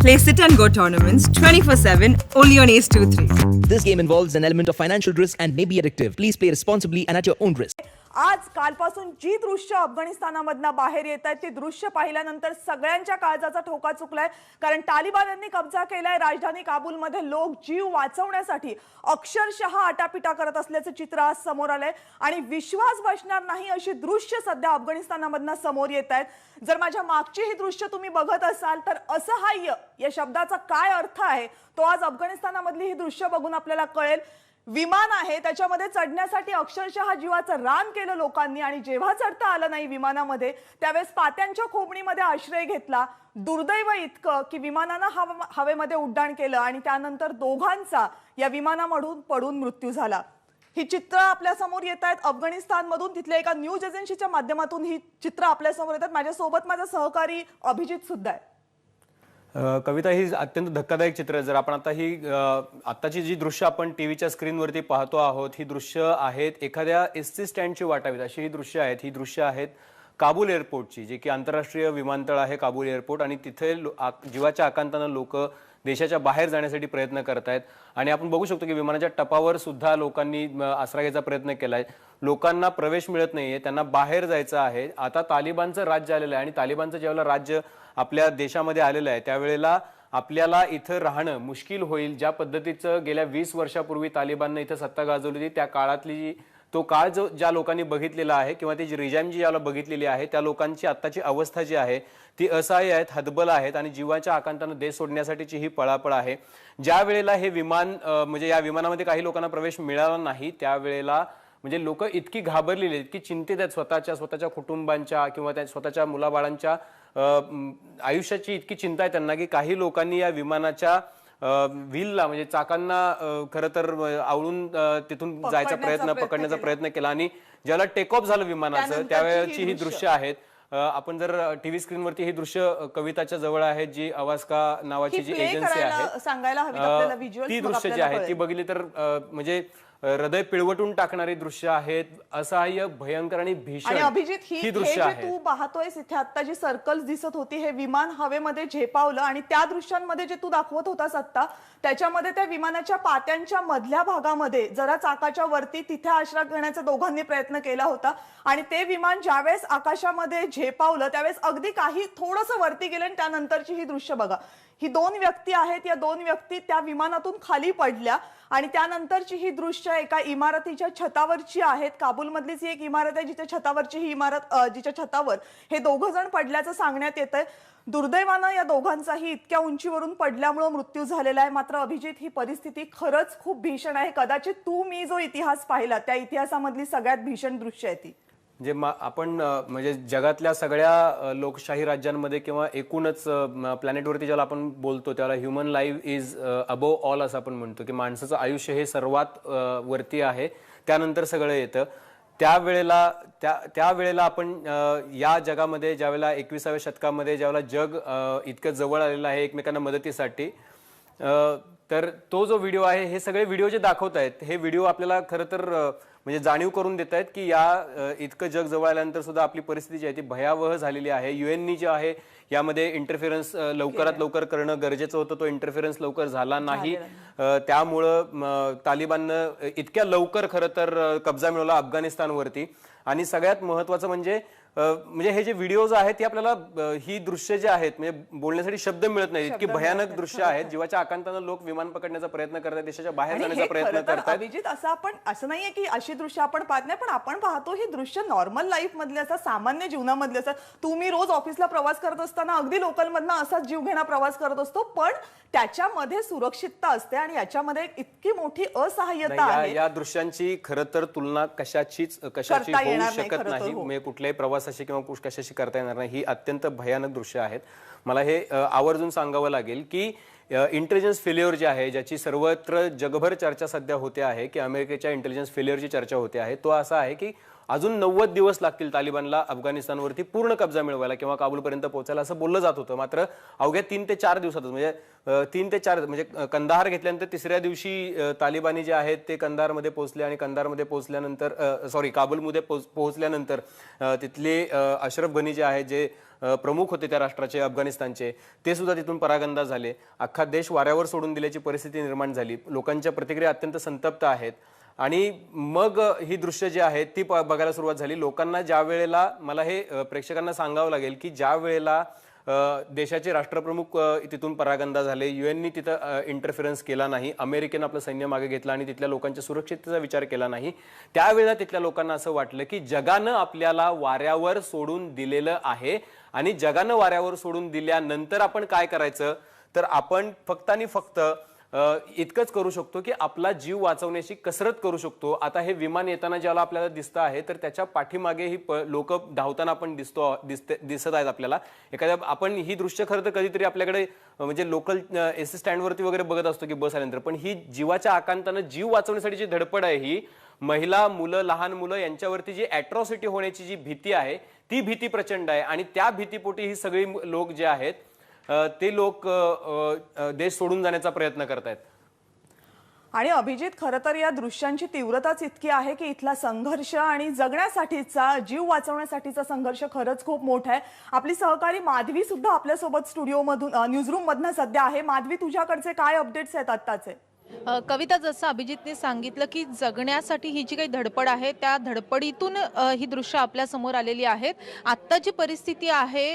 Play sit and go tournaments 24/7 only on Ace 2-3. This game involves an element of financial risk and may be addictive. Please play responsibly and at your own risk. आज कालपासून जी दृश्य अफगाणिस्तानामधनं बाहेर येत आहेत ती दृश्य पाहिल्यानंतर सगळ्यांच्या काळजाचा ठोका चुकलाय. कारण तालिबान्यांनी कब्जा केलाय राजधानी काबूलमध्ये. लोक जीव वाचवण्यासाठी अक्षरशः आटापिटा करत असल्याचं चित्र आज समोर आलंय आणि विश्वास बसणार नाही अशी दृश्य सध्या अफगाणिस्तानामधनं समोर येत आहेत. जर माझ्या मागची ही दृश्य तुम्ही बघत असाल तर असहाय्य या शब्दाचा काय अर्थ आहे तो आज अफगाणिस्तानामधली ही दृश्य बघून आपल्याला कळेल. विमान आहे त्याच्यामध्ये चढण्यासाठी अक्षरशः जीवाचं रान केलं लोकांनी आणि जेव्हा चढता आलं नाही विमानामध्ये त्यावेळेस पात्यांच्या खोबणीमध्ये आश्रय घेतला. दुर्दैव इतकं की विमानानं हवेमध्ये उड्डाण केलं आणि त्यानंतर दोघांचा या विमानामधून पडून मृत्यू झाला. ही चित्र आपल्या समोर येत आहेत अफगाणिस्तानमधून. तिथल्या एका न्यूज एजन्सीच्या माध्यमातून ही चित्र आपल्या समोर येतात. माझ्यासोबत माझा सहकारी अभिजित सुद्धा आहे. कविता, ही अत्यंत धक्कादायक चित्र आहे. जर आपण आता ही आताची जी दृश्य आपण टीव्हीच्या स्क्रीनवरती पाहतो आहोत ही दृश्य आहेत एखाद्या एसटी स्टँडची वाटावीत अशी ही दृश्य आहेत. ही दृश्य आहेत काबूल एअरपोर्टची, जे की आंतरराष्ट्रीय विमानतळ आहे काबूल एअरपोर्ट. आणि तिथे जीवाच्या आकांतानं लोक देशाच्या बाहेर जाण्यासाठी प्रयत्न करतायत. आणि आपण बघू शकतो की विमानाच्या टपावर सुद्धा लोकांनी आसरा घ्यायचा प्रयत्न केलाय. लोकांना प्रवेश मिळत नाहीये, त्यांना बाहेर जायचं आहे. आता तालिबानचं राज्य आलेलं आहे आणि तालिबानचं ज्यावेळेला राज्य आपल्या देशामध्ये आलेलं आहे त्यावेळेला आपल्याला इथं राहणं मुश्किल होईल. ज्या पद्धतीचं गेल्या 20 वर्षापूर्वी तालिबानने इथं सत्ता गाजवली होती त्या काळातली तो काळ जो ज्या लोकांनी बघितलेला आहे किंवा ती जी रिजाईम जी याला बघितलेली आहे त्या लोकांची आत्ताची अवस्था जी आहे ती असहाय्य आहेत, हतबल आहेत आणि जीवाच्या आकांतानं देश सोडण्यासाठीची ही पळापळ आहे. ज्या वेळेला हे विमान म्हणजे या विमानामध्ये काही लोकांना प्रवेश मिळाला नाही त्यावेळेला म्हणजे लोक इतकी घाबरलेली आहेत, इतकी चिंतित आहेत स्वतःच्या कुटुंबांच्या किंवा त्या स्वतःच्या मुलाबाळांच्या आयुष्याची इतकी चिंता आहे त्यांना की काही लोकांनी या विमानाच्या व्हीलला म्हणजे चाकांना खरं तर आवळून तिथून जायचा पकडण्याचा प्रयत्न केला. आणि ज्याला टेक ऑफ झालं विमानाचं त्यावेळेची ही दृश्य आहेत. आपण जर टीव्ही स्क्रीनवरती ही दृश्य कविताच्या जवळ आहेत जी अवास्का नावाची जी एजन्सी आहे ती दृश्य जी आहेत ती बघितली तर म्हणजे हृदय पिळवटून टाकणारी दृश्य आहेत. असहाय्य, भयंकर आणि भीषण अभिजित ही दृश्य आहे. तू पाहतोयस इथे आता जी सर्कल्स दिसत होती हे विमान हवेमध्ये झेपावलं आणि त्या दृश्यांमध्ये जे तू दाखवत होतास आता त्याच्यामध्ये त्या विमानाच्या पात्यांच्या मधल्या भागामध्ये जरा चाकाच्या वरती तिथे आश्रय घेण्याचा दोघांनी प्रयत्न केला होता आणि ते विमान ज्यावेळेस आकाशामध्ये झेपावलं त्यावेळेस अगदी काही थोडंसं वरती गेलं आणि त्यानंतरची ही दृश्य बघा. ही दोन व्यक्ती आहेत, या दोन व्यक्ती त्या विमानातून खाली पडल्या आणि त्यानंतरची ही दृश्य एका इमारतीच्या छतावरची आहेत. काबूलमधलीच ही एक इमारत आहे जिच्या छतावरची ही इमारत जिच्या छतावर हे दोघं जण पडल्याचं सांगण्यात येतंय. दुर्दैवानं या दोघांचाही इतक्या उंचीवरून पडल्यामुळे मृत्यू झालेला आहे. मात्र अभिजित ही परिस्थिती खरंच खूप भीषण आहे. कदाचित तू मी जो इतिहास पाहिला त्या इतिहासामधली सगळ्यात भीषण दृश्य आहे ती. जे आपण म्हणजे जगातल्या सगळ्या लोकशाही राज्यांमध्ये किंवा एकूणच प्लॅनेटवरती ज्याला आपण बोलतो त्याला human life is above all असं आपण म्हणतो की माणसाचं आयुष्य हे सर्वात वरती आहे, त्यानंतर सगळं येतं. त्यावेळेला आपण या जगामध्ये ज्यावेळेला 21व्या शतकामध्ये ज्यावेळेला जग इतकं जवळ आलेलं आहे एकमेकांना मदतीसाठी तर तो जो व्हिडिओ आहे हे सगळे व्हिडिओ जे दाखवत आहेत हे व्हिडिओ आपल्याला खरं तर म्हणजे जाणीव करून देत आहेत की या इतकं जग जवळ आल्यानंतर सुद्धा आपली परिस्थिती जी आहे ती भयावह झालेली आहे. युएननी जे आहे यामध्ये इंटरफेरन्स लवकरात लवकर करणं गरजेचं होतं, तो इंटरफेरन्स लवकर झाला नाही. त्यामुळं तालिबाननं इतक्या लवकर खरं तर कब्जा मिळवला अफगाणिस्तानवरती. आणि सगळ्यात महत्वाचं म्हणजे हे जे व्हिडिओज आहेत ते आपल्याला ही दृश्य जे आहेत म्हणजे बोलण्यासाठी शब्द मिळत नाही, इतकी भयानक दृश्य आहेत. जीवाच्या आकांतानं लोक विमान पकडण्याचा प्रयत्न करतात, देशाच्या बाहेर जाण्याचा प्रयत्न करतात. अभिजित असं नाहीये की अशी दृश्य आपण पाहत नाही, पण आपण पाहतो ही दृश्य नॉर्मल लाईफ मधले असतात, सामान्य जीवनामधले असतात. तुम्ही रोज ऑफिसला प्रवास करत असताना अगदी लोकलमधनं असाच जीव घेणा प्रवास करत असतो, पण त्याच्यामध्ये सुरक्षितता असते आणि याच्यामध्ये इतकी मोठी असहाय्यता आहे. या दृश्यांची खरं तर तुलना कशाची होऊ शकत नाही. म्हणजे कुठल्याही प्रवासाशी किंवा कशाशी करता येणार नाही. ही अत्यंत भयानक दृश्य आहेत. मला हे आवर्जून सांगावं लागेल की इंटेलिजन्स फेल्युअर जे आहे ज्याची सर्वत्र जगभर चर्चा सध्या होते आहे की अमेरिकेच्या इंटेलिजन्स फेल्युअरची चर्चा होते आहे तो असा आहे की अजून 90 दिवस लागतील तालिबानला अफगाणिस्तानवरती पूर्ण कब्जा मिळवायला किंवा काबूलपर्यंत पोहोचायला असं बोललं जात होतं. मात्र अवघ्या 3 ते 4 दिवसातच म्हणजे 3 ते 4 म्हणजे कंदाहार घेतल्यानंतर तिसऱ्या दिवशी तालिबानी जे आहेत ते कंदाहारमध्ये पोहोचले आणि कंदाहारमध्ये पोहोचल्यानंतर काबूलमध्ये पोहोचल्यानंतर तिथले अशरफ गनी जे आहेत जे प्रमुख होते त्या राष्ट्राचे अफगाणिस्तानचे ते सुद्धा तिथून परागंदा झाले. अख्खा देश वाऱ्यावर सोडून दिल्याची परिस्थिती निर्माण झाली. लोकांच्या प्रतिक्रिया अत्यंत संतप्त आहेत आणि मग ही दृश्य जी आहेत ती बघायला सुरुवात झाली. लोकांना ज्या वेळेला मला हे प्रेक्षकांना सांगावं लागेल की ज्या वेळेला देशाचे राष्ट्रप्रमुख तिथून परागंदा झाले, युएननी तिथं इंटरफेरन्स केला नाही, अमेरिकेनं आपलं सैन्य मागे घेतलं आणि तिथल्या लोकांच्या सुरक्षिततेचा विचार केला नाही, त्यावेळेला तिथल्या लोकांना असं वाटलं की जगानं आपल्याला वाऱ्यावर सोडून दिलेलं आहे आणि जगानं वाऱ्यावर सोडून दिल्यानंतर आपण काय करायचं तर आपण फक्त आणि फक्त इतकंच करू शकतो की आपला जीव वाचवण्याची कसरत करू शकतो. आता हे विमान येताना ज्याला आपल्याला दिसतं आहे तर त्याच्या पाठीमागे ही लोक धावताना आपण दिसत आहेत आपल्याला. एखाद्या आपण ही दृश्य खरं तर कधीतरी आपल्याकडे म्हणजे लोकल एस स्टँडवरती वगैरे बघत असतो की बस आल्यानंतर, पण ही जीवाच्या आकांतानं जीव वाचवण्यासाठी जी धडपड आहे ही महिला, मुलं, लहान मुलं यांच्यावरती जी अॅट्रॉसिटी होण्याची जी भीती आहे ती भीती प्रचंड आहे आणि त्या भीतीपोटी ही सगळी लोक जे आहेत ते लोक देश सोडून जाण्याचा प्रयत्न करतायत. आणि अभिजित, खरं तर या दृश्यांची तीव्रताच इतकी आहे की इथला संघर्ष आणि जगण्यासाठीचा, जीव वाचवण्यासाठीचा संघर्ष खरंच खूप मोठा आहे. आपली सहकारी माधवी सुद्धा आपल्यासोबत स्टुडिओमधून न्यूजरूम मधनं सध्या आहे. माधवी, तुझ्याकडचे काय अपडेट्स आहेत आत्ताचे? कविता, जसं अभिजितने सांगितलं की जगण्यासाठी ही जी काही धडपड आहे त्या धडपडीतून ही दृश्य आपल्या समोर आलेली आहेत. आत्ता जी परिस्थिती आहे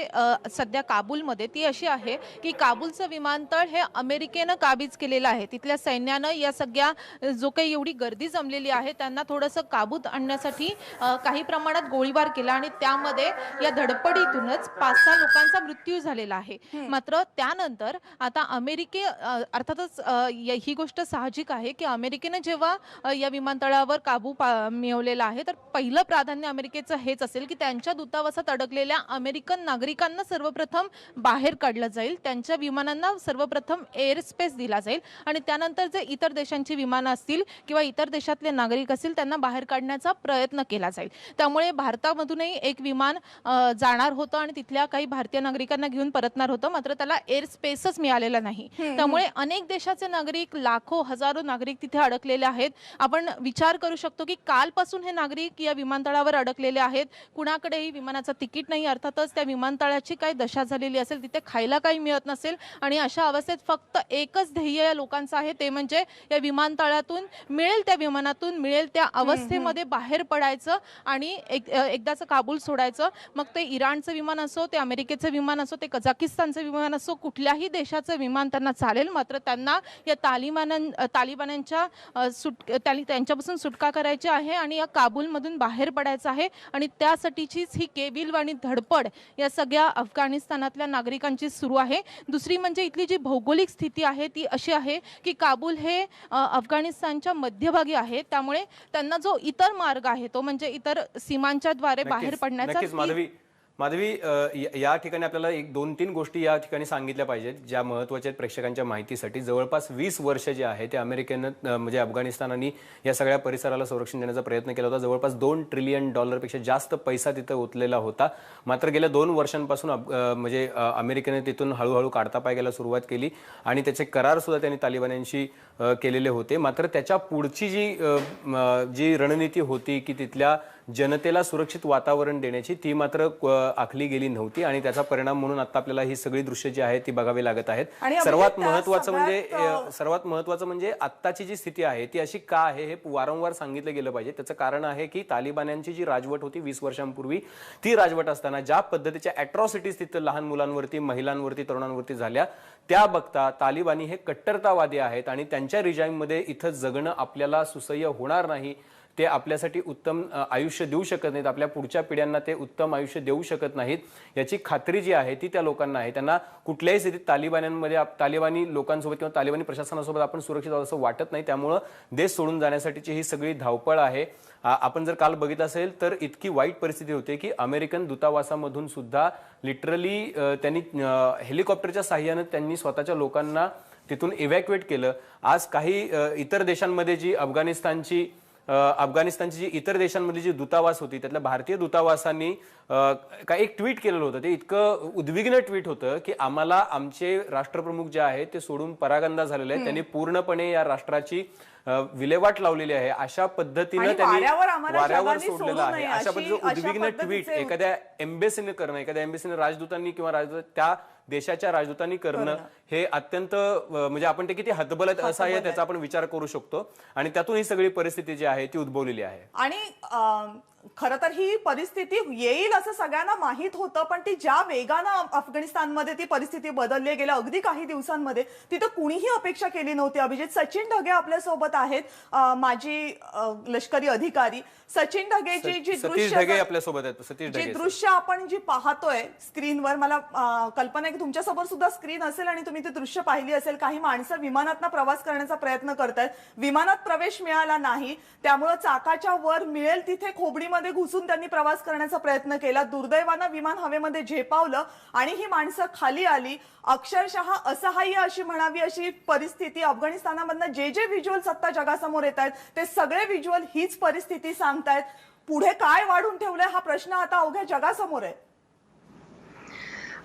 सध्या काबूलमध्ये ती अशी आहे की काबूलचं विमानतळ हे अमेरिकेनं काबीज केलेलं आहे. तिथल्या सैन्यानं या सगळ्या जो काही एवढी गर्दी जमलेली आहे त्यांना थोडंसं काबूत आणण्यासाठी काही प्रमाणात गोळीबार केला आणि त्यामध्ये या धडपडीतूनच 5-6 लोकांचा मृत्यू झालेला आहे. मात्र त्यानंतर आता अर्थातच ही गोष्ट साहजिक आहे की अमेरिकेने जेव्हा या विमानतळावर काबू मिळवलेला आहे तर पहिलं प्राधान्य अमेरिकेचं हेच असेल की त्यांच्या दूतावासात अडकलेल्या अमेरिकन नागरिकांना सर्वप्रथम बाहेर काढलं जाईल, त्यांच्या विमानांना सर्वप्रथम एअर स्पेस दिला जाईल आणि त्यानंतर जे इतर देशांची विमानं असतील किंवा इतर देशातले नागरिक असतील त्यांना बाहेर काढण्याचा प्रयत्न केला जाईल. त्यामुळे भारतामधूनही एक विमान जाणार होतं आणि तिथल्या काही भारतीय नागरिकांना घेऊन परतणार होतं, मात्र त्याला एअर स्पेसच मिळालेला नाही. त्यामुळे अनेक देशाचे नागरिक, लाखो हजारो नागरिक तिथे अडकलेले आहेत. आपण विचार करू शकतो की कालपासून हे नागरिक या विमानतळावर अडकलेले आहेत. कुणाकडेही विमानाचं तिकीट नाही. अर्थातच त्या विमानतळाची काय दशा झालेली असेल, तिथे खायला काही मिळत नसेल आणि अशा अवस्थेत फक्त एकच ध्येय या लोकांचं आहे, ते म्हणजे या विमानतळातून मिळेल त्या विमानातून मिळेल त्या अवस्थेमध्ये बाहेर पडायचं आणि एकदाचं काबूल सोडायचं. मग ते इराणचं विमान असो, ते अमेरिकेचं विमान असो, ते कझाकिस्तानचं विमान असो, कुठल्याही देशाचं विमान त्यांना चालेल. मात्र त्यांना या तालिबान्यांच्या त्यांच्यापासून सुटका करायची आहे आणि या काबूलमधून बाहेर पडायचं आहे आणि त्यासाठीचीच ही केविलवाणी धडपड या सगळ्या अफगाणिस्तानातल्या नागरिकांची सुरू आहे. दुसरी म्हणजे इथली जी भौगोलिक स्थिती आहे ती अशी आहे की काबूल हे अफगाणिस्तानच्या मध्यभागी आहे. त्यामुळे त्यांना जो इतर मार्ग आहे तो म्हणजे इतर सीमांच्या द्वारे बाहेर पडण्याचा. माधवी, या ठिकाणी आपल्याला 2-3 गोष्टी या ठिकाणी सांगितल्या पाहिजेत ज्या महत्त्वाच्या आहेत प्रेक्षकांच्या माहितीसाठी. जवळपास 20 वर्ष जे आहे ते अमेरिकेनं म्हणजे अफगाणिस्तानाने या सगळ्या परिसराला संरक्षण देण्याचा प्रयत्न केला होता. जवळपास $2 ट्रिलियन पेक्षा जास्त पैसा तिथं ओतलेला होता. मात्र गेल्या 2 वर्षांपासून म्हणजे अमेरिकेने तिथून हळूहळू काढता पाय घ्यायला सुरुवात केली आणि त्याचे करार सुद्धा त्यांनी तालिबान्यांशी केलेले होते. मात्र त्याच्या पुढची जी रणनीती होती की तिथल्या जनतेला सुरक्षित वातावरण देण्याची, ती मात्र आखली गेली नव्हती आणि त्याचा परिणाम म्हणून आता आपल्याला ही सगळी दृश्य जी आहेत ती बघावी लागत आहेत. सर्वात महत्वाचं म्हणजे आत्ताची जी स्थिती आहे ती अशी का आहे हे वारंवार सांगितलं गेलं पाहिजे. त्याचं कारण आहे की तालिबान्यांची जी राजवट होती 20 वर्षांपूर्वी, ती राजवट असताना ज्या पद्धतीच्या अॅट्रॉसिटीज तिथं लहान मुलांवरती, महिलांवरती, तरुणांवरती झाल्या त्या बघता तालिबानी हे कट्टरतावादी आहेत आणि त्यांच्या रिजाईममध्ये इथं जगणं आपल्याला सुसह्य होणार नाही. ते आपल्यासाठी उत्तम आयुष्य देऊ शकत नाहीत, आपल्या पुढच्या पिढ्यांना ते उत्तम आयुष्य देऊ शकत नाहीत याची खात्री जी आहे ती त्या लोकांना आहे. त्यांना कुठल्याही स्थितीत तालिबानी लोकांसोबत किंवा तालिबानी प्रशासनासोबत आपण सुरक्षित आहोत असं वाटत नाही. त्यामुळं देश सोडून जाण्यासाठीची ही सगळी धावपळ आहे. आपण जर काल बघितलं असेल तर इतकी वाईट परिस्थिती होती की अमेरिकन दूतावासामधून सुद्धा लिटरली त्यांनी हेलिकॉप्टरच्या साहाय्यानं त्यांनी स्वतःच्या लोकांना तिथून इव्हॅक्युएट केलं. आज काही इतर देशांमध्ये जी अफगाणिस्तानची अफगाणिस्तानची जी इतर देशांमधली जी दूतावास होती त्यातल्या भारतीय दूतावासांनी काय एक ट्विट केलेलं होतं. ते इतकं उद्विग्न ट्विट होतं की आम्हाला आमचे राष्ट्रप्रमुख जे आहेत ते सोडून परागंदा झालेले आहेत. त्यांनी पूर्णपणे या राष्ट्राची विल्हेवाट लावलेली आहे अशा पद्धतीने त्यांनी वाऱ्यावर सोडलेलं आहे. अशा पद्धतीचं उद्विग्न ट्विट एखाद्या एम्बेसीने करणं, एखाद्या एम्बेसीने राजदूतांनी किंवा त्या देशाच्या राजदूतांनी करणं हे अत्यंत म्हणजे आपण ते किती हतबल असं त्याचा आपण विचार करू शकतो. आणि त्यातून ही सगळी परिस्थिती जी आहे ती उद्भवलेली आहे. आणि खरं तर ही परिस्थिती येईल असं सगळ्यांना माहित होतं, पण ती ज्या वेगानं अफगाणिस्तानमध्ये ती परिस्थिती बदलली गेल्या अगदी काही दिवसांमध्ये तिथं कुणीही अपेक्षा केली नव्हती. अभिजित, सचिन ढगे आपल्या सोबत आहेत, माजी लष्करी अधिकारी. सचिन ढगेची जी दृश्य आपण जी पाहतोय स्क्रीनवर, मला कल्पना आहे की तुमच्यासमोर सुद्धा स्क्रीन असेल आणि तुम्ही ती दृश्य पाहिली असेल. काही माणसं विमानातनं प्रवास करण्याचा प्रयत्न करतायत, विमानात प्रवेश मिळाला नाही, त्यामुळे चाकाच्या वर मिळेल तिथे खोबडीमध्ये घुसून त्यांनी प्रवास करण्याचा प्रयत्न केला. दुर्दैवानं विमान हवेमध्ये झेपावलं आणि ही माणसं खाली आली. अक्षरशः असहाय्य अशी म्हणावी अशी परिस्थिती. अफगाणिस्तानामधनं जे जे व्हिज्युअल्स आता जगासमोर येत आहेत ते सगळे व्हिज्युअल हीच परिस्थिती सांगतायत. पुढे काय वाढून ठेवलंय हा प्रश्न आता अवघ्या जगासमोर आहे.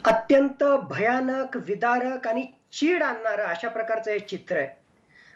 अत्यंत भयानक, विदारक आणि चीड आणणारं अशा प्रकारचं हे चित्र आहे.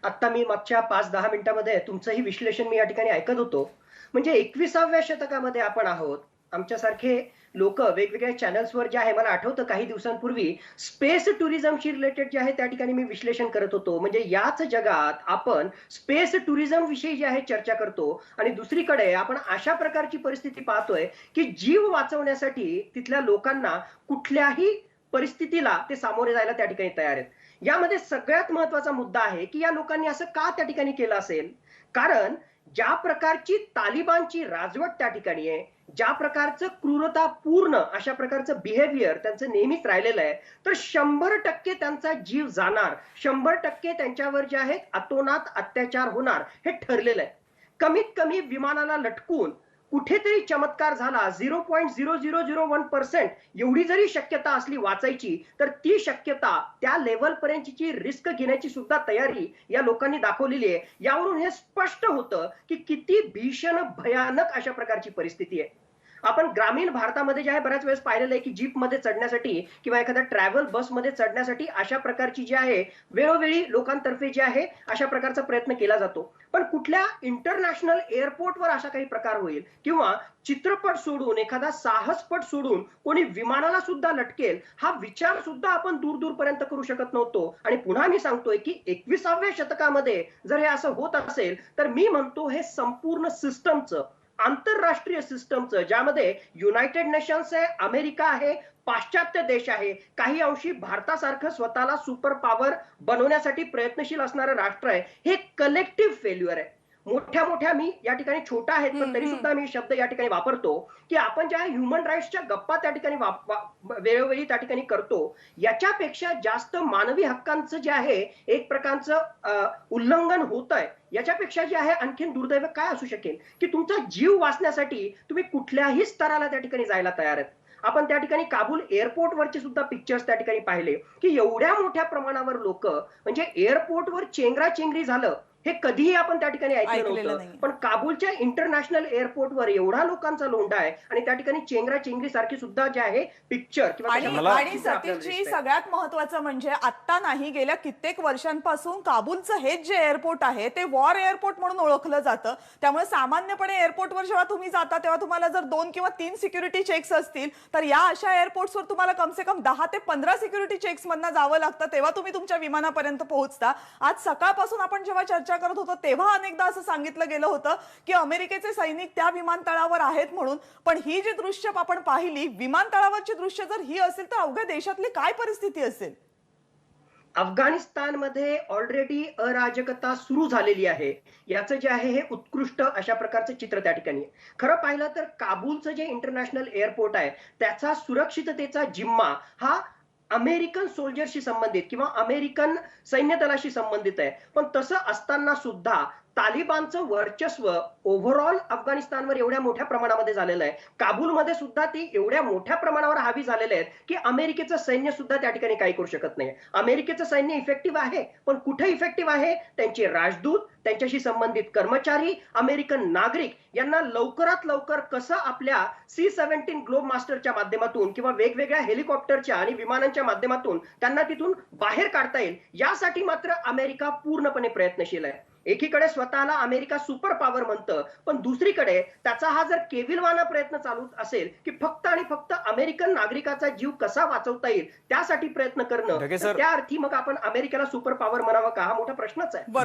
आता मी मागच्या 5-10 मिनिटांमध्ये तुमचंही विश्लेषण मी या ठिकाणी ऐकत होतो. म्हणजे 21व्या शतकामध्ये आपण आहोत. आमच्यासारखे लोक वेगवेगळ्या चॅनल्सवर जे आहे, मला आठवतं काही दिवसांपूर्वी स्पेस टुरिझमशी रिलेटेड जे आहे त्या ठिकाणी मी विश्लेषण करत होतो. म्हणजे याच जगात आपण स्पेस टुरिझम विषयी जे आहे चर्चा करतो आणि दुसरीकडे आपण अशा प्रकारची परिस्थिती पाहतोय की जीव वाचवण्यासाठी तिथल्या लोकांना कुठल्याही परिस्थितीला ते सामोरे जायला त्या ठिकाणी तयार आहेत. यामध्ये सगळ्यात महत्वाचा मुद्दा आहे की या लोकांनी असं का त्या ठिकाणी केलं असेल. कारण ज्या प्रकारची तालिबानची राजवट त्या ठिकाणी आहे, ज्या प्रकारचं क्रूरतापूर्ण अशा प्रकारचं बिहेवियर त्यांचं नेहमीच राहिलेलं आहे, तर 100% त्यांचा जीव जाणार, 100% त्यांच्यावर जे आहेत अतोनात अत्याचार होणार हे ठरलेलं आहे. कमीत कमी विमानाला लटकून कुठेतरी चमत्कार झाला, 0.0001% एवढी जरी शक्यता असली वाचायची, तर ती शक्यता त्या लेव्हल पर्यंतची रिस्क घेण्याची सुद्धा तयारी या लोकांनी दाखवलेली आहे. यावरून हे स्पष्ट होतं की किती भीषण भयानक अशा प्रकारची परिस्थिती आहे. आपण ग्रामीण भारतामध्ये जे आहे बऱ्याच वेळेस पाहिलेलं आहे की जीपमध्ये चढण्यासाठी किंवा एखाद्या ट्रॅव्हल बसमध्ये चढण्यासाठी अशा प्रकारची जी आहे वेळोवेळी लोकांतर्फे जे आहे अशा प्रकारचा प्रयत्न केला जातो. पण कुठल्या इंटरनॅशनल एअरपोर्टवर अशा काही प्रकार होईल किंवा चित्रपट सोडून एखादा साहसपट सोडून कोणी विमानाला सुद्धा लटकेल हा विचार सुद्धा आपण दूरपर्यंत करू शकत नव्हतो. आणि पुन्हा मी सांगतोय की 21व्या शतकामध्ये जर हे असं होत असेल तर मी म्हणतो हे संपूर्ण सिस्टमचं, आंतरराष्ट्रीय सिस्टमचं, ज्यामध्ये युनायटेड नेशन्स आहे, अमेरिका आहे, पाश्चात्य देश आहे, काही अंशी भारतासारखं स्वतःला सुपर पॉवर बनवण्यासाठी प्रयत्नशील असणारं राष्ट्र आहे, हे कलेक्टिव्ह फेल्युअर आहे. मोठ्या मी या ठिकाणी छोटा आहेत पण तरी सुद्धा मी शब्द या ठिकाणी वापरतो की आपण ज्या ह्युमन राईट्सच्या गप्पा त्या ठिकाणी वेळोवेळी त्या ठिकाणी करतो, याच्यापेक्षा जास्त मानवी हक्कांचं जे आहे एक प्रकारचं उल्लंघन होत आहे. याच्यापेक्षा जे आहे आणखीन दुर्दैव काय असू शकेल की तुमचा जीव वाचण्यासाठी तुम्ही कुठल्याही स्तराला त्या ठिकाणी जायला तयार आहेत. आपण त्या ठिकाणी काबूल एअरपोर्टवरचे सुद्धा पिक्चर्स त्या ठिकाणी पाहिले की एवढ्या मोठ्या प्रमाणावर लोक, म्हणजे एअरपोर्टवर चेंगराचेंगरी झालं हे कधीही आपण त्या ठिकाणी ऐकलं नव्हतं. पण काबूलच्या इंटरनॅशनल एअरपोर्टवर एवढा लोकांचा लोंढा आहे आणि त्या ठिकाणी चेंगराचेंगरी सारखी सुद्धा जे आहे पिक्चर किंवा आणि सतीशजी सगळ्यात महत्वाचं म्हणजे आता नाही, गेल्या कित्येक वर्षांपासून काबूलचं हेच जे एअरपोर्ट आहे ते वॉर एअरपोर्ट म्हणून ओळखलं जातं. त्यामुळे सामान्यपणे एअरपोर्टवर जेव्हा तुम्ही जाता तेव्हा तुम्हाला जर 2 किंवा 3 सिक्युरिटी चेक्स असतील तर या अशा एअरपोर्ट्सवर तुम्हाला कमसे कम 10 ते 15 सिक्युरिटी चेक्स मधनं जावं लागतं, तेव्हा तुम्ही तुमच्या विमानापर्यंत पोहोचता. आज सकाळपासून आपण जेव्हा चर्चा करत होतो तेव्हा अनेकदा असं सांगितलं गेलं होतं की अमेरिकेचे सैनिक त्या विमानतळावर आहेत म्हणून. पण ही जी दृश्य आपण पाहिली, विमानतळावरची दृश्य जर ही असेल तर अवघ्या देशातली काय परिस्थिती असेल. अफगाणिस्तानमध्ये ऑलरेडी अराजकता सुरू झालेली आहे. याचं जे आहे हे उत्कृष्ट अशा प्रकारचं चित्र त्या ठिकाणी. खरं पाहिलं तर काबूलचं जे इंटरनॅशनल एअरपोर्ट आहे त्याचा सुरक्षिततेचा जिम्मा हा अमेरिकन सोल्जरशी संबंधित किंवा अमेरिकन सैन्य दलाशी संबंधित आहे. पण तसं असताना सुद्धा तालिबानचं वर्चस्व ओव्हरऑल अफगाणिस्तानवर एवढ्या मोठ्या प्रमाणामध्ये झालेलं आहे, काबूलमध्ये सुद्धा ती एवढ्या मोठ्या प्रमाणावर हावी झालेले आहेत की अमेरिकेचं सैन्य सुद्धा त्या ठिकाणी काही करू शकत नाही. अमेरिकेचं सैन्य इफेक्टिव्ह आहे, पण कुठे इफेक्टिव्ह आहे? त्यांचे राजदूत, त्यांच्याशी संबंधित कर्मचारी, अमेरिकन नागरिक यांना लवकरात लवकर कसं आपल्या C-17 ग्लोब मास्टरच्या माध्यमातून किंवा वेगवेगळ्या हेलिकॉप्टरच्या आणि विमानांच्या माध्यमातून त्यांना तिथून बाहेर काढता येईल, यासाठी मात्र अमेरिका पूर्णपणे प्रयत्नशील आहे. एकीकडे स्वतःला अमेरिका सुपर पॉवर म्हणतं, पण दुसरीकडे त्याचा हा जर केविलवाना प्रयत्न चालू असेल की फक्त आणि फक्त अमेरिकन नागरिकाचा जीव कसा वाचवता येईल त्यासाठी प्रयत्न करणं, तर त्या अर्थी मग आपण अमेरिकेला सुपर पॉवर म्हणावं का, हा मोठा प्रश्नच आहे.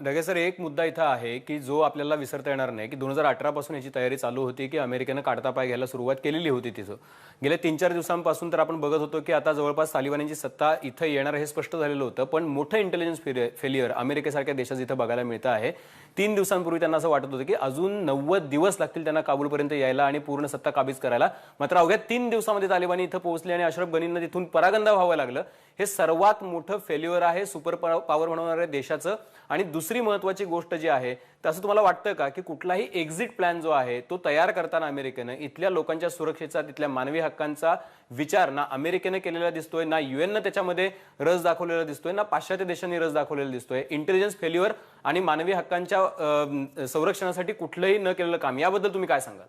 ढगे सर, एक मुद्दा इथं आहे की जो आपल्याला विसरता येणार नाही की 2018 पासून याची तयारी चालू होती की अमेरिकेनं काढता पाय घ्यायला सुरुवात केलेली होती. तिथं गेल्या 3-4 दिवसांपासून तर आपण बघत होतो की आता जवळपास तालिबान्यांची सत्ता इथं येणार हे स्पष्ट झालेलं होतं, पण मोठं इंटेलिजन्स फेलियर अमेरिकेसारख्या देशात इथं बघायला मिळतं आहे. 3 दिवसांपूर्वी त्यांना असं वाटत होतं की अजून 90 दिवस लागतील त्यांना काबूलपर्यंत यायला आणि पूर्ण सत्ता काबीज करायला, मात्र अवघ्या 3 दिवसामध्ये तालिबानी इथं पोहोचले आणि अशरफ गनींना तिथून परागंदा व्हावं लागलं. हे सर्वात मोठं फेल्युअर आहे सुपर पॉवर बनवणाऱ्या देशाचं. आणि दुसरी महत्वाची गोष्ट जी आहे, तसं तुम्हाला वाटतं का की कुठलाही एक्झिट प्लॅन जो आहे तो तयार करताना अमेरिकेनं इथल्या लोकांच्या सुरक्षेचा, तिथल्या मानवी हक्कांचा विचार ना अमेरिकेनं केलेला दिसतोय, ना UN त्याच्यामध्ये रस दाखवलेला दिसतोय, ना पाश्चात्य देशांनी रस दाखवलेला दिसतोय. इंटेलिजन्स फेल्युअर आणि मानवी हक्कांच्या संरक्षणासाठी कुठलंही न केलेलं काम, याबद्दल तुम्ही काय सांगाल?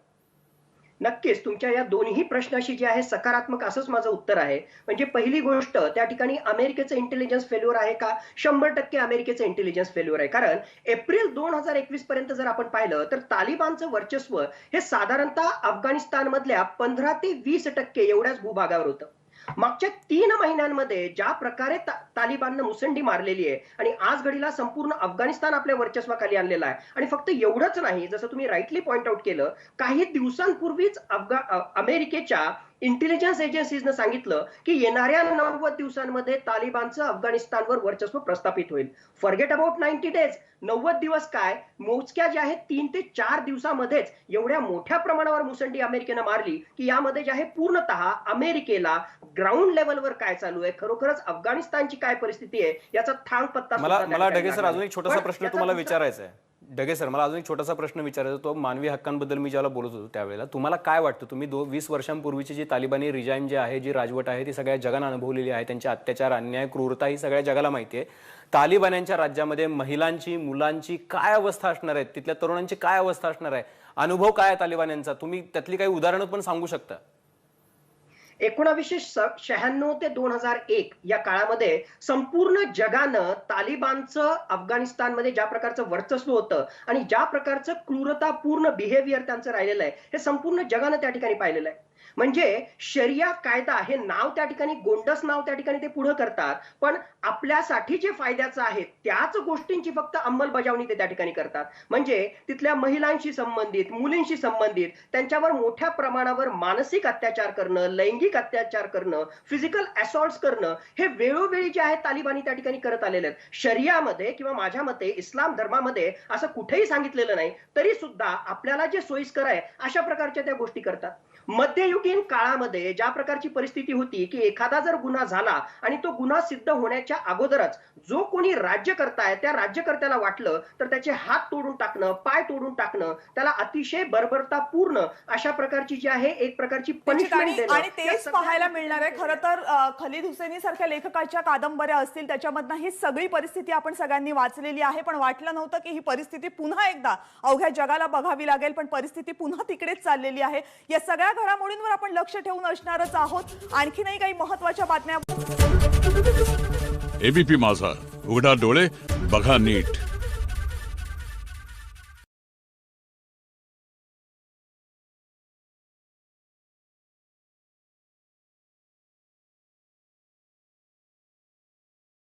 नक्कीच तुमच्या या दोन्ही प्रश्नाशी जे आहे सकारात्मक असंच माझं उत्तर आहे. म्हणजे पहिली गोष्ट, त्या ठिकाणी अमेरिकेचं इंटेलिजन्स फेल्युअर आहे का? 100% अमेरिकेचं इंटेलिजन्स फेल्युअर आहे. कारण एप्रिल 2021 पर्यंत जर आपण पाहिलं तर तालिबानचं वर्चस्व हे साधारणतः अफगाणिस्तानमधल्या 15 ते 20% एवढ्याच भूभागावर होतं. मागच्या 3 महिन्यांमध्ये ज्या प्रकारे तालिबाननं मुसंडी मारलेली आहे आणि आज घडीला संपूर्ण अफगाणिस्तान आपल्या वर्चस्वाखाली आणलेला आहे. आणि फक्त एवढंच नाही, जसं तुम्ही राईटली पॉइंट आउट केलं, काही दिवसांपूर्वीच अमेरिकेच्या इंटेलिजन्स एजन्सीजनं सांगितलं की येणाऱ्या 90 दिवसांमध्ये तालिबानचं अफगाणिस्तानवर वर्चस्व प्रस्थापित होईल. फॉरगेट अबाउट 90 डेज, 90 दिवस काय, मोजक्या ज्या आहेत 3 ते 4 दिवसामध्येच एवढ्या मोठ्या प्रमाणावर मुसंडी अमेरिकेनं मारली की यामध्ये जे आहे पूर्णतः अमेरिकेला ग्राउंड लेवलवर काय चालू आहे, खरोखरच अफगाणिस्तानची काय परिस्थिती आहे याचा थांग पत्ता. मला ढगे सर अजून एक छोटासा प्रश्न तुम्हाला विचारायचा आहे. ढगे सर, मला अजून एक छोटासा प्रश्न विचारायचा, तो मानवी हक्कांबद्दल मी ज्याला बोलत होतो त्यावेळेला. तुम्हाला काय वाटतं, तुम्ही 20 वर्षांपूर्वीची जी तालिबानी रिजाईम जे आहे, जी राजवट आहे, ती सगळ्या जगानं अनुभवलेली आहे. त्यांचे अत्याचार, अन्याय, क्रूरता ही सगळ्या जगाला माहिती आहे. तालिबान्यांच्या राज्यामध्ये महिलांची, मुलांची काय अवस्था असणार आहे, तिथल्या तरुणांची काय अवस्था असणार आहे, अनुभव काय आहे तालिबान्यांचा, तुम्ही त्यातली काही उदाहरणं पण सांगू शकता? 1996 ते 2001 या काळामध्ये संपूर्ण जगानं तालिबानचं अफगाणिस्तानमध्ये ज्या प्रकारचं वर्चस्व होतं आणि ज्या प्रकारचं क्रूरतापूर्ण बिहेवियर त्यांचं राहिलेलं आहे, हे संपूर्ण जगानं त्या ठिकाणी पाहिलेलं आहे. म्हणजे शरिया कायदा हे नाव त्या ठिकाणी, गोंडस नाव त्या ठिकाणी ते पुढे करतात, पण आपल्यासाठी जे फायद्याचं आहे त्याच गोष्टींची फक्त अंमलबजावणी ते त्या ठिकाणी करतात. म्हणजे तिथल्या महिलांशी संबंधित, मुलींशी संबंधित त्यांच्यावर मोठ्या प्रमाणावर मानसिक अत्याचार करणं, लैंगिक अत्याचार करणं, फिजिकल असॉल्ट्स करणं, हे वेळोवेळी जे आहे तालिबानी त्या ठिकाणी करत आलेले आहेत. शरियामध्ये किंवा माझ्या मते इस्लाम धर्मामध्ये असं कुठेही सांगितलेलं नाही, तरी सुद्धा आपल्याला जे सोयीस्कर आहे अशा प्रकारच्या त्या गोष्टी करतात. मध्ययुगीन काळामध्ये ज्या प्रकारची परिस्थिती होती की एखादा जर गुन्हा झाला आणि तो गुन्हा सिद्ध होण्याच्या अगोदरच जो कोणी राज्यकर्ता आहे त्या राज्यकर्त्याला वाटलं तर त्याचे हात तोडून टाकणं, पाय तोडून टाकणं, त्याला अतिशय बर्बरतापूर्ण अशा प्रकारची जी आहे एक प्रकारची पनिशमेंट देणं. आणि तेच पाहायला मिळणार आहे. खरं तर खलीद हुसैनी सारख्या लेखकाच्या कादंबऱ्या असतील त्याच्यामधनं ही सगळी परिस्थिती आपण सगळ्यांनी वाचलेली आहे, पण वाटलं नव्हतं की ही परिस्थिती पुन्हा एकदा अवघ्या जगाला बघावी लागेल. पण परिस्थिती पुन्हा तिकडेच चाललेली आहे. या सगळ्या घडामोडींवर आपण लक्ष ठेवून असणारच आहोत. आणखीनही काही महत्त्वाच्या बातम्या. एबीपी माझा, उघडा डोळे बघा नीट.